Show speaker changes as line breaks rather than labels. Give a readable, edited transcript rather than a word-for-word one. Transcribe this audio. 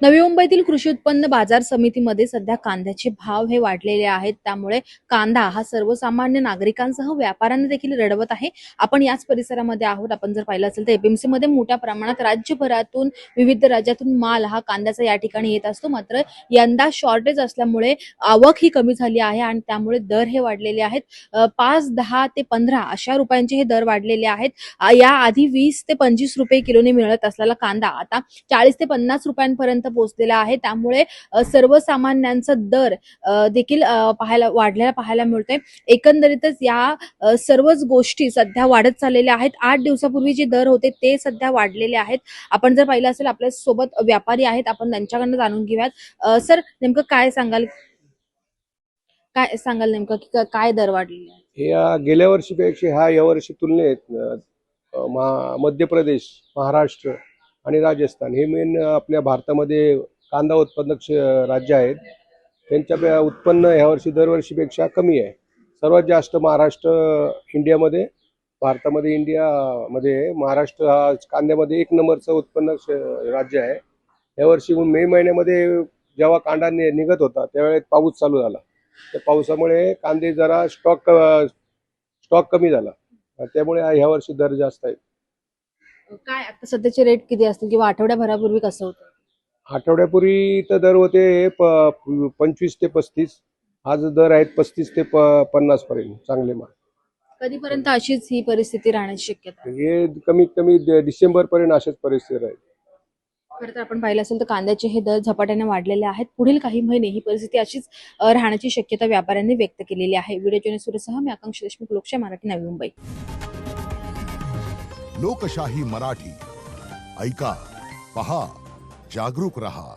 नवी मुंबईतील कृषी उत्पन्न बाजार समितीमध्ये सध्या कांद्याचे भाव हे वाढलेले आहेत. त्यामुळे कांदा हा सर्वसामान्य नागरिकांसह व्यापाऱ्यांना देखील रडवत आहे. आपण याच परिसरामध्ये आहोत. आपण जर पाहिलं असेल तर एपीएमसी मध्ये मोठ्या प्रमाणात राज्यभरातून विविध राज्यातून माल हा कांद्याचा या ठिकाणी येत असतो. मात्र यंदा शॉर्टेज असल्यामुळे आवक ही कमी झाली आहे आणि त्यामुळे दर हे वाढलेले आहेत. 5, 10 ते 15 अशा रुपयांचे हे दर वाढलेले आहेत. या आधी 20 ते 25 रुपये किलोने मिळत असलेला कांदा आता 40 ते 50 रुपयांपर्यंत पोहोचलेला आहे. त्यामुळे सर्वसामान्यांचा दर देखील पाहायला मिळतोय. एकंदरीतच या सर्वच गोष्टी सध्या वाढत चाललेल्या आहेत. 8 दिवसापूर्वी जे दर होते ते सध्या वाढलेले आहेत. आपण जर पाहिलं असेल आपल्या सोबत व्यापारी आहेत, आपण त्यांच्याकडनं जाणून घेऊयात. सर, नेमकं काय सांगाल नेमकं की काय दर वाढलेले आहेत?
या गेल्या वर्षीपेक्षा या वर्षी तुलनेत मध्य प्रदेश, महाराष्ट्र आणि राजस्थान हे मेन आपल्या भारतामध्ये कांदा उत्पादक राज्य आहेत. त्यांच्या उत्पन्न ह्या वर्षी दरवर्षीपेक्षा कमी आहे. सर्वात जास्त महाराष्ट्र इंडियामध्ये महाराष्ट्र हा कांद्यामध्ये 1 नंबरचं उत्पन्न राज्य आहे. यावर्षी मे महिन्यामध्ये जेव्हा कांदा निघत होता त्यावेळेस पाऊस चालू झाला. त्या पावसामुळे कांदे जरा स्टॉक कमी झाला. त्यामुळे ह्या वर्षी दर जास्त आहेत.
काय आता सध्याचे रेट किती असतील किंवा आठवड्याभरापूर्वी कसं होतं?
आठवड्यापूर्वी तर दर होते 25 ते 35. आज दर आहेत 35 ते 50 पर्यंत चांगले माल.
कधीपर्यंत अशीच ही परिस्थिती राहण्याची शक्यता आहे?
हे कमीत कमी डिसेंबर पर्यंत अशाच परिस्थिती राहील.
खरं तर आपण पाहिलं असेल तर कांद्याचे हे दर झपाट्याने वाढलेले आहेत. पुढील काही महिने ही परिस्थिती अशीच राहण्याची शक्यता व्यापाऱ्यांनी व्यक्त केलेली आहे. व्हिडिओ जर्नलिस्टसह मी आकांक्षा देशमुख, लोकशाही मराठी, नवी मुंबई.
लोकशाही मराठी ऐका, पहा, जागरूक रहा.